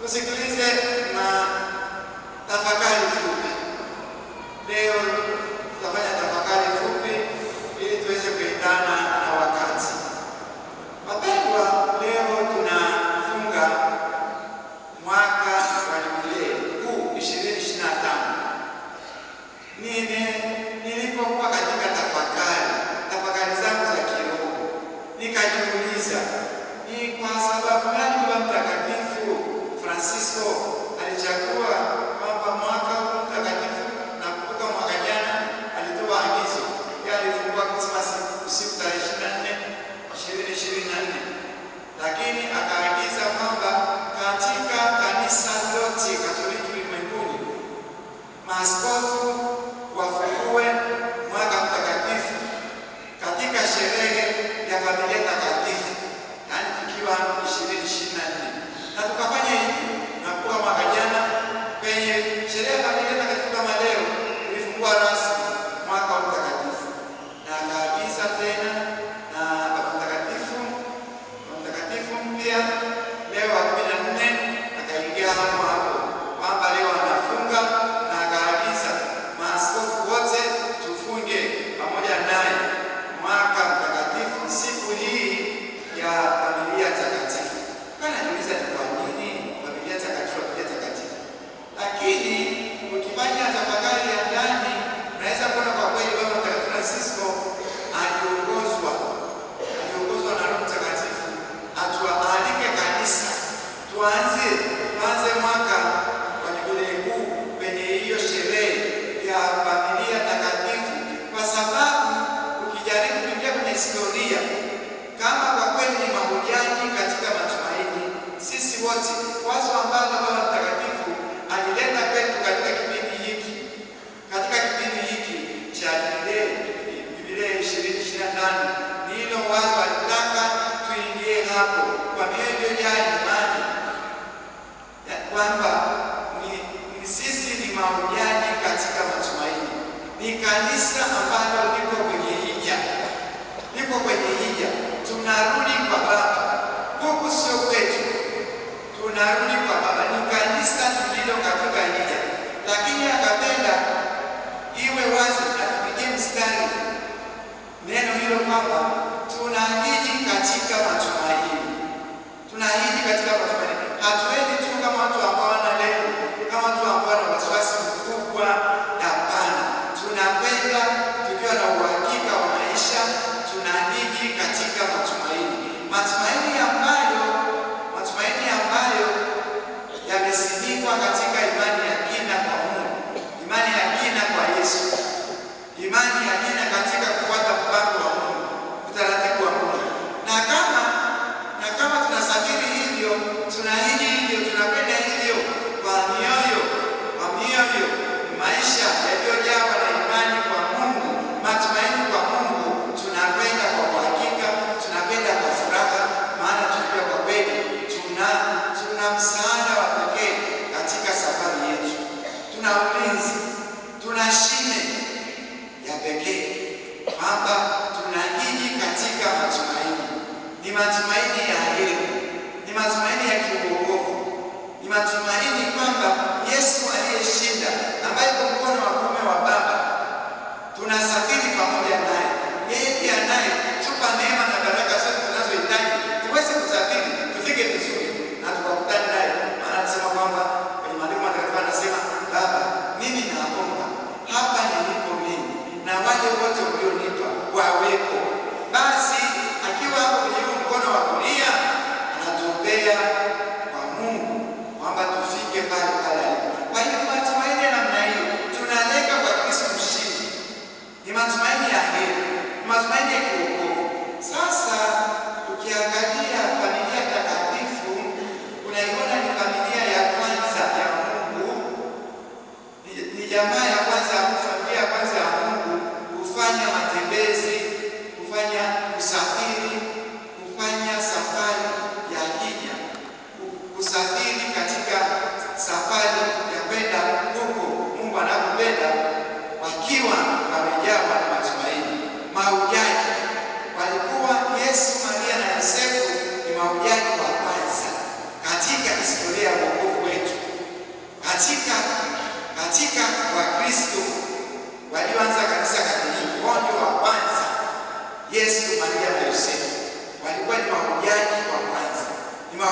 Tusikilize na tafakari fupi. Leo tutafanya tafakari fupi ili tuweze kuendana na wakati. Wapendwa, leo tunafunga mwaka wa Jubilei kuu 2025. Nilipokuwa katika tafakari zangu za kiroho, nikajiuliza ni kwa sababu gani Baba Mtakatifu Francisco alichagua kwamba mwaka huu mtakatifu, na kutoka mwaka jana alitoa agizo ya alifungua Krismasi usiku tarehe 24 2024, lakini akaagiza kwamba katika kanisa lote Katoliki ulimwenguni maaskofu wafungue mwaka mtakatifu katika sherehe ya familia takatifu, yaani tukiwa 2024, na tukafanya hivi. Na kwa mwaka jana kwenye sherehe ya familia takatifu kama leo tulifungua rasmi mwaka mtakatifu, na akaagiza tena na Baba Mtakatifu mpya Leo wa 14 akaingia hapo kwamba leo anafunga, na akaagiza maaskofu wote tufunge pamoja naye mwaka mtakatifu, siku hii ya familia takatifu. Najiuliza ni kwa nini familia takatifu? Lakini ukifanya tafakari ya ndani unaweza kuona kwa kweli Baba Mtakatifu Francisco aliongozwa na Roho Mtakatifu atualike kanisa tuanze mwaka wa Jubilei kuu kwenye hiyo sherehe ya familia takatifu, kwa sababu ukijaribu kuingia kwenye historia, kama kwa kweli ni mahujaji katika matumaini, sisi wote wazo ambalo Baba Mtakatifu alileta kwetu katika kipindi hiki cha Jubilei 2025, ni hilo wazo alitaka tuingie hapo kwa mioyo iliyojaa imani kwamba sisi ni mahujaji katika matumaini, ni kanisa ambalo liko kwenye hija, tunarudi kwa Baba. Huku sio kwetu, tunarudi kwa Baba, ni kanisa lililo katika hija. Lakini akapenda iwe wazi, atupigie mstari neno hilo kwamba tunahiji katika matumaini. Hatuendi tu kama watu ambao wana leo, kama watu ambao wana wasiwasi mkubwa. Hapana, tunakwenda tukiwa na uhakika wa maisha, tunahiji katika matumaini ambayo yamesimikwa katika imani ya kina kwa Mungu, imani ya kina kwa Yesu, imani ya kina katika kufuata mpango wa Mungu, utaratibu wa Mungu. Na kama tunasafiri hivyo, tunahiji hivyo, tunapenda hivyo kwa mioyo, maisha yaliyojawa na imani kwa Mungu, matumaini kwa Mungu, tunakwenda kwa uhakika, tunakwenda kwa furaha, maana tunajua kwa kweli tuna msaada wa pekee katika safari yetu, tuna ulinzi, tuna shime ya pekee kwamba tunahiji katika matumaini. Ni matumaini ya heri, ni matumaini ya kiuokovu, ni matumaini kwamba Yesu aliyeshinda, ambaye kwa mkono wa kuume wa Baba tunasafiri pamoja naye. Yeye ndiye anayetupa neema na baraka zote tunazohitaji tuweze kusafiri, tufike vizuri na tukakutane naye. Maana anasema kwamba kwenye maandiko matakatifu anasema, Baba, mimi naomba hapa nilipo mimi na wale wote ulionipa wawepo. Basi akiwa hapo kwenye mkono wa kulia anatuombea kwa Mungu kwamba tufike pale. Kwa hiyo matumaini ya namna hiyo tunalenga kwa Kristo mshindi, ni matumaini ya heri, ni matumaini ya kiwokovu. Sasa ukiangalia familia takatifu, unaiona ni familia ya kwanza ya Mungu, ni jamaa ya kwanza, familia ya kwanza ya Mungu kufanya matembezi, kufanya usafiri, kufanya safari ya hija, kusafiri katika safari ya kwenda huko Mungu anapopenda, wakiwa wamejawa na matumaini. Mahujaji walikuwa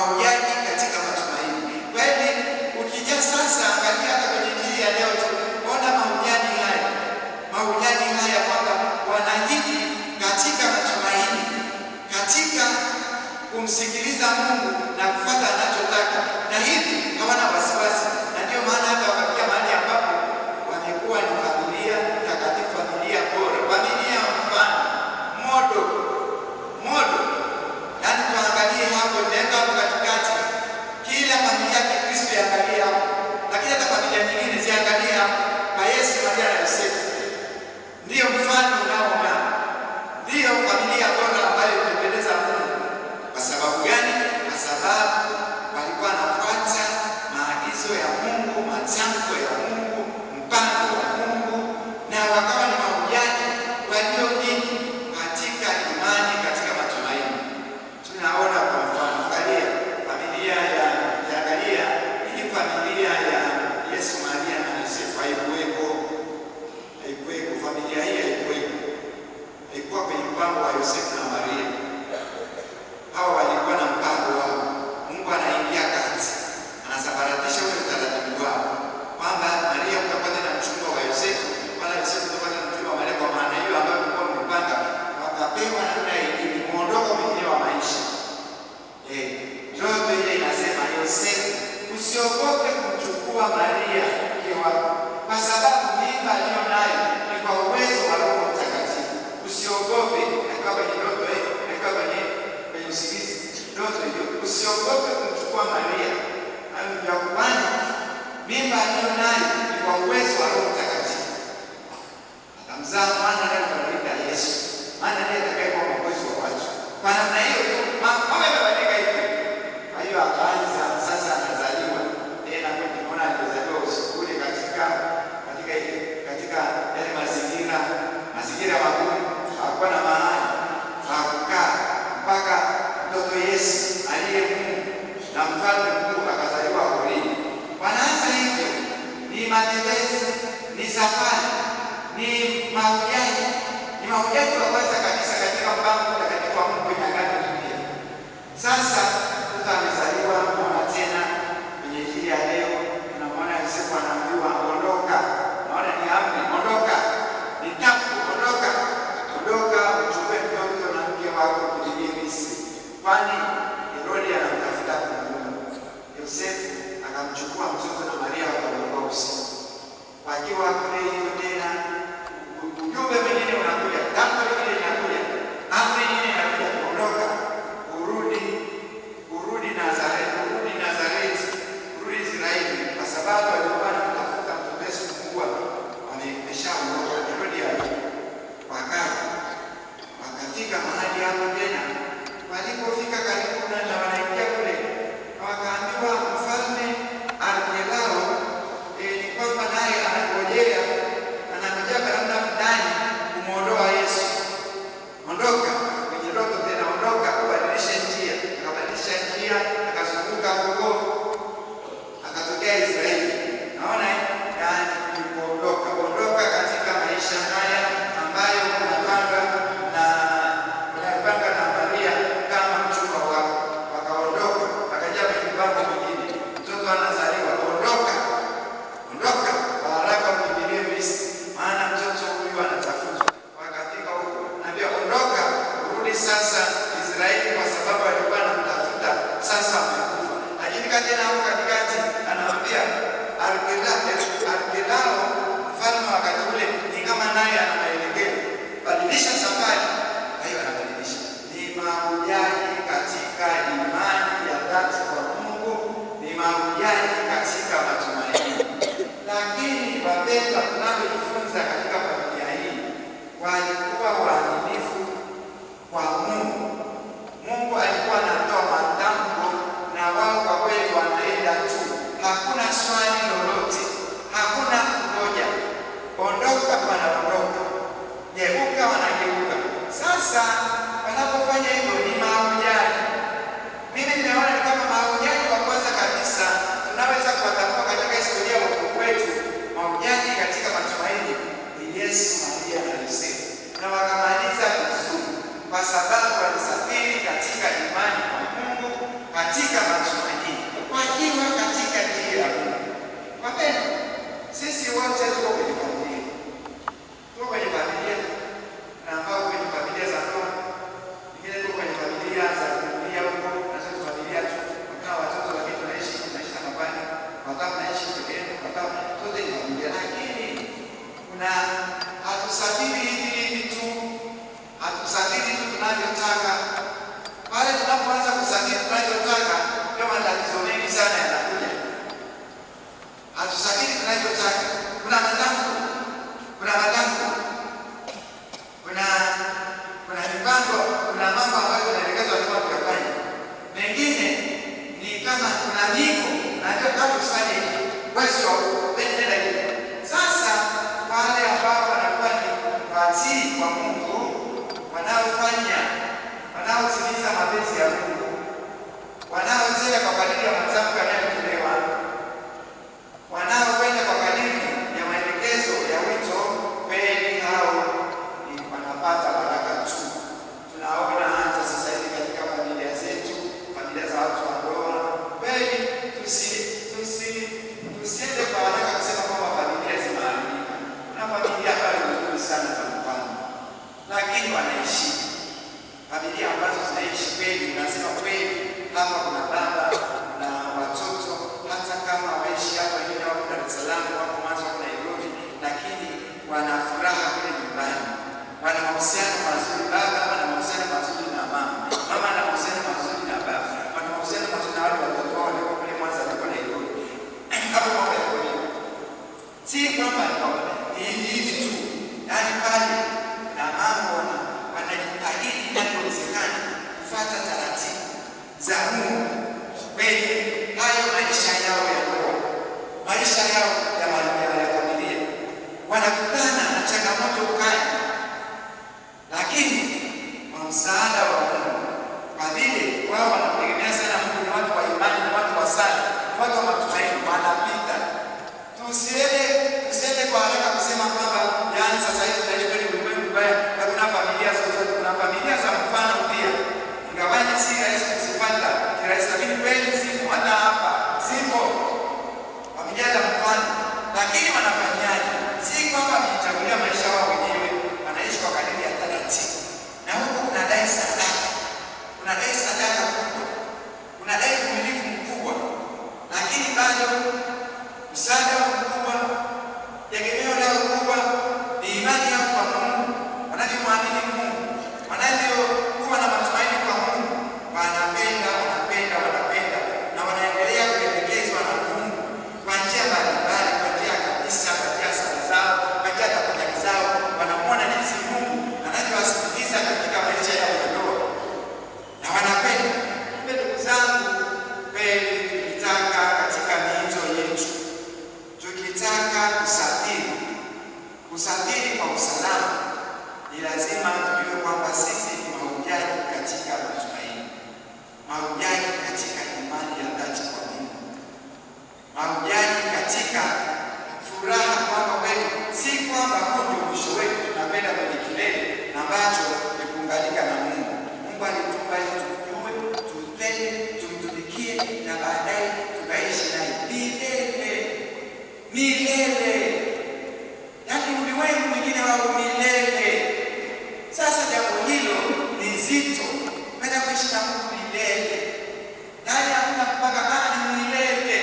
mahujaji katika matumaini. Kweli ukija sasa, angalia hata kwenye Injili ya leo tu, ona mahujaji haya kwamba wanahiji katika matumaini, katika kumsikiliza Mungu na kufuata anachotaka, na hivi hawana wasiwasi. Na ndio maana hata wakafikia mahali ambapo wamekuwa ni familia takatifu, familia bora, familia mfano modo. Yaani tuangalie hapo, nimeweka hapo katikati, kila familia ya Kikristo iangalie hapo, lakini hata familia nyingine ziangalie hapo. Kwa Yesu, Maria na Yosefu ndiyo mfano unaong'aa, ndiyo familia bora ambayo imependeza Mungu. Kwa sababu gani? Kwa sababu walikuwa wanafuata maagizo ya Mungu, matamko ya Mungu, mpango wa Mungu, na wakawa ni mahujaji waliojini katika imani, katika matumaini. Tunaona kwa mfano, angalia familia ya Yesu, Maria na Yosefu haikuwepo. Familia hii haikuwa kwenye mpango wa Yosefu na Maria. Hawa walikuwa na mpango wao. Mungu anaingia kati, anasambaratisha ule utaratibu wao, kwamba Maria utapata na mchumba wa Yosefu, wala Yosefu utapata na mchumba wa Maria. Kwa maana hiyo ambayo mlikuwa mmepanga, wakapewa namna hii muondoko mwingine wa maisha. Ndoto ile inasema, Yosefu, usiogope kumchukua Maria mke wako, kwa sababu mimba aliyo nayo ni kwa uwezo wa Roho Mtakatifu. Usiogope. Nakaa kwenye ndoto hiyo, nakaa kwenye usingizi, ndoto hiyo, usiogope kumchukua Maria mke wako, kwani mimba aliyo nayo ni kwa uwezo wa Roho Mtakatifu. Akamzaa mwana anayemwita Yesu, maana ndiye atakayekuwa mwokozi wa watu. Kwa namna hiyo tu mambo yamebadilika hivyo. Kwa hiyo akaanza sasa, anazaliwa tena kwenye mwana alizaliwa usiku ule katika yale mazingira magumu. Hakuwa na mahali pa kukaa mpaka mtoto Yesu aliye Mungu na mfalme mkuu akazaliwa porini. Wanaanza hivyo, ni matembezi, ni safari, ni mahujaji wa kwanza kabisa katika mpango mtakatifu wa Mungu kwenye Agano Jipya. Sasa mtoto amezaliwa, naona tena kwenye Injili ya leo tunamwona Yosefu anaambiwa ondoka. Naona ni amri, ondoka, ni tamko, ondoka, uchukue mtoto na mke wako ukimbilie Misri, kwani Herode anamtafuta kumuua. Yosefu akamchukua mtoto na Maria wakaondoka usiku. Wakiwa kule hiyo tena, ujumbe mwingine unakuja, tamko lingine linakuja, amri nyingine inakuja, ondoka, urudi Nazareti, urudi Israeli, kwa sababu alikuwa anamtafuta mtoto Yesu mkubwa, wameshaondoka. Herode wakafika mahali hapo tena. Walipofika karibu na wanaingia kule, wakaambiwa mfalme Arkelao ni kwamba naye anangojea kwa namna fulani kumwondoa Yesu. Ondoka, kwenye ndoto tena, ondoka, ubadilishe njia. Akabadilisha njia, akazunguka huko, akatokea Israeli. Naona yaani ondoka katika maisha haya ambayo unapanga na Maria kama mchumba wako. Wakaondoka, wakaja kwenye mpango mwingine. Mtoto anazaliwa, ondoka kwa haraka, ukimbilie Misri, maana mtoto huyu anatafutwa. Wakafika huko, naambia ondoka, urudi sasa Israeli, kwa sababu alikuwa anamtafuta, sasa amekufa. Akifika tena huko katikati, anamwambia Arkelao mfalme wakati ule ni kama naye ana maelekezo, badilisha safari. Hayo anabadilisha. Ni mahujaji katika imani ya dhati kwa Mungu, ni mahujaji katika matumaini. Lakini wapendwa, tunavyojifunza katika familia hii, walikuwa waaminifu kwa Mungu. Mungu alikuwa anatoa matamko na wao kwa kweli wanaenda tu, hakuna swali lolote, hakuna kungoja. Ondoka, wanaondoka, geuka, wanageuka. Sasa wanapofanya hivyo ni mahujaji. Mimi nimeona ni kama mahujaji wa kwanza kabisa tunaweza kuwatambua katika historia ya wokovu wetu. Mahujaji katika matumaini ni Yesu, Maria na Yosefu, na wakamaliza vizuri, kwa sababu walisafiri katika imani kwa Mungu, katika kama kuna niko najua kama usifanye hivi, wewe sio nenda hivi. Sasa wale ambao wanakuwa ni watii kwa Mungu, wanaotimiza mapenzi ya Mungu, wanaotenda kwa kadiri ya matakwa yanayotolewa, wanaokwenda kwa kadiri ya maelekezo ya wito, kweli hao ni wanapata baraka tu. Tunaona hata sasa hivi katika familia zetu, familia za watu wa ndoa, kweli tusiende kwa haraka kusema kwamba familia zimeharibika. Kuna familia bado nzuri sana za mfano, lakini wanaishi familia ambazo zinaishi kweli. Unasema kweli, hapa kuna baba na watoto, hata kama waishi hapa wengine wako Dar es Salaam, wako Mwanza, wako Nairobi, lakini wana furaha kule nyumbani, wana mahusiano mazuri. Baba ana mahusiano mazuri na mama, mama ana mahusiano mazuri na baba, wana mahusiano mazuri na wale watoto wao wako kule Mwanza, wako Nairobi. Hapo mambo ya kweli, si kwamba ni hivi tu, yaani pale na mambo wanajitahidi inapowezekana kufuata taratibu za Mungu. Kweli hayo maisha yao ya ndoa, maisha yao ya familia, wanakutana na changamoto kali, lakini kwa msaada wa Mungu, kwa vile wao wanategemea sana Mungu, ni watu wa imani, ni watu wa sala, ni watu wa matumaini, wanapita. Tusiende kwa haraka kusema kwamba yaani sasa hivi tunaishi kwenye ulimwengu mbaya na kuna familia zote. Kuna familia za mfano pia, ingawaje si rahisi kuzipata kirahisi, lakini kweli zipo, hata hapa zipo familia za mfano. Lakini wanafanyaje? Si kwamba wamejichagulia maisha wao wenyewe, wanaishi kwa kadiri ya taratibu, na huko kunadai sadaka, kunadai sadaka kubwa, kunadai uvumilivu mkubwa, lakini bado msaada mkubwa, tegemeo lao kubwa ni imani yao kwa Mungu, wanavyomwamini Mungu, wanavyokuwa na matumaini kwa Mungu. Wanapenda na wanaendelea kuelekezwa na Mungu kwa njia mbalimbali, kwa njia ya kanisa, kwa njia ya sala zao, kwa njia ya tafakari zao. Wanamwona jinsi Mungu anavyowasikiliza katika maisha yao ya ndoa na wanapenda. Ndugu zangu, kweli tukitaka katika miito yetu, tukitaka kusafiri kwa usalama, ni lazima tujue kwamba sisi ni mahujaji katika matumaini, mahujaji katika imani ya dhati kwa Mungu, mahujaji katika furaha kwamba kweli si kwamba huo ndio mwisho wetu, tunapenda kwenye kilele ambacho ni kuunganika na Mungu. Mungu alituumba ili tumjue, tumpende, tumtumikie na baadaye tukaishi naye milele. Yaani ulimwengu mwingine wa milele. Sasa jambo hilo ni zito, kwenda kuishi na Mungu milele. Yaani hakuna mpaka ni milele.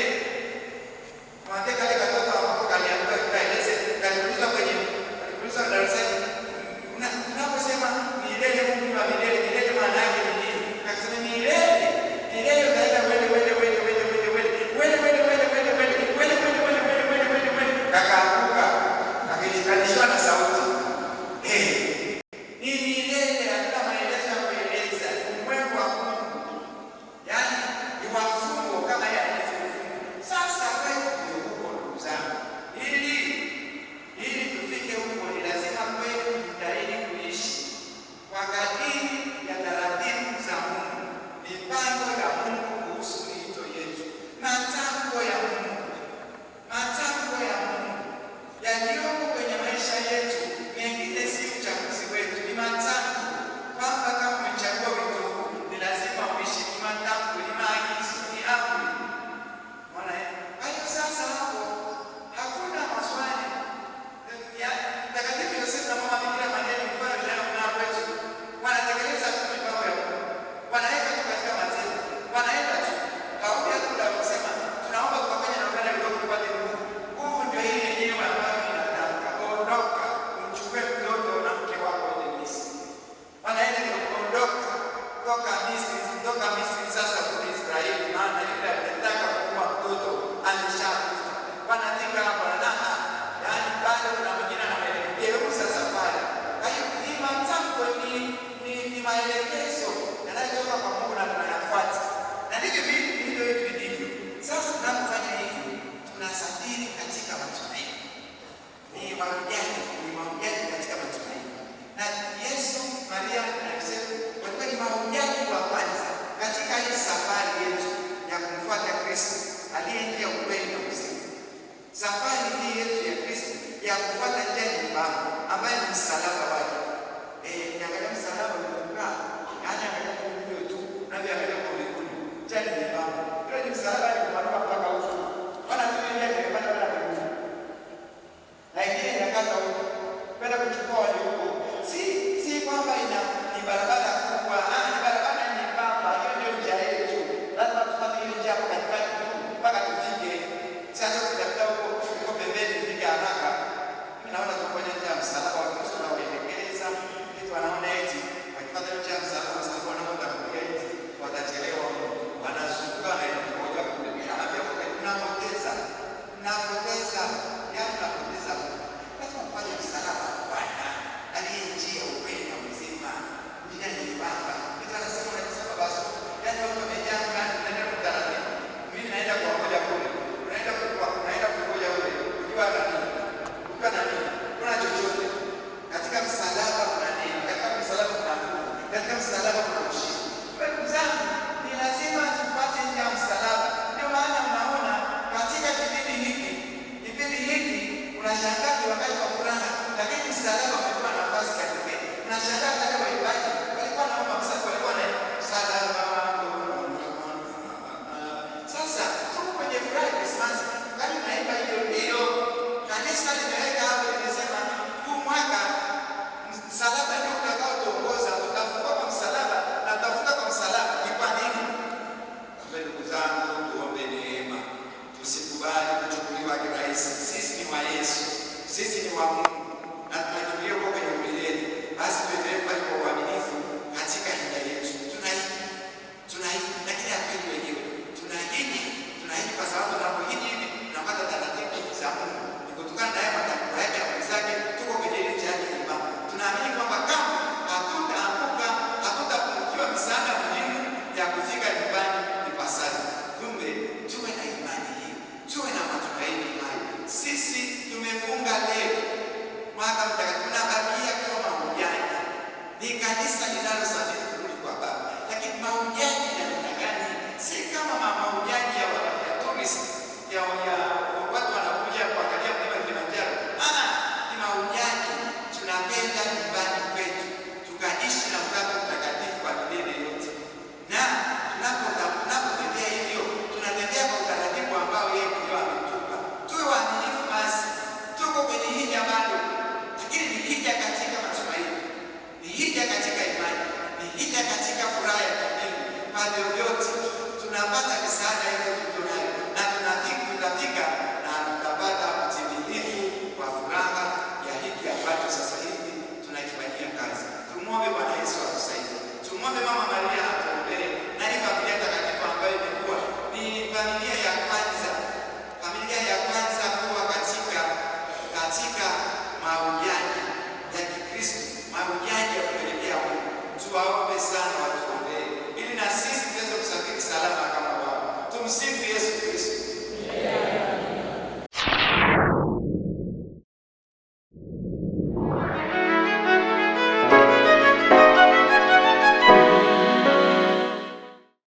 Mwambie kale katoto ambapo kaliambiwa kaeleze, kaliulizwa darasani, unaposema milele, Mungu ni wa milele, milele maana yake ni nini? Akasema milele unaenda kakaanguka, akishikanishwa na sauti. Ni milele, hakuna maelezo ya kueleza. Ulimwengu wa Mungu wa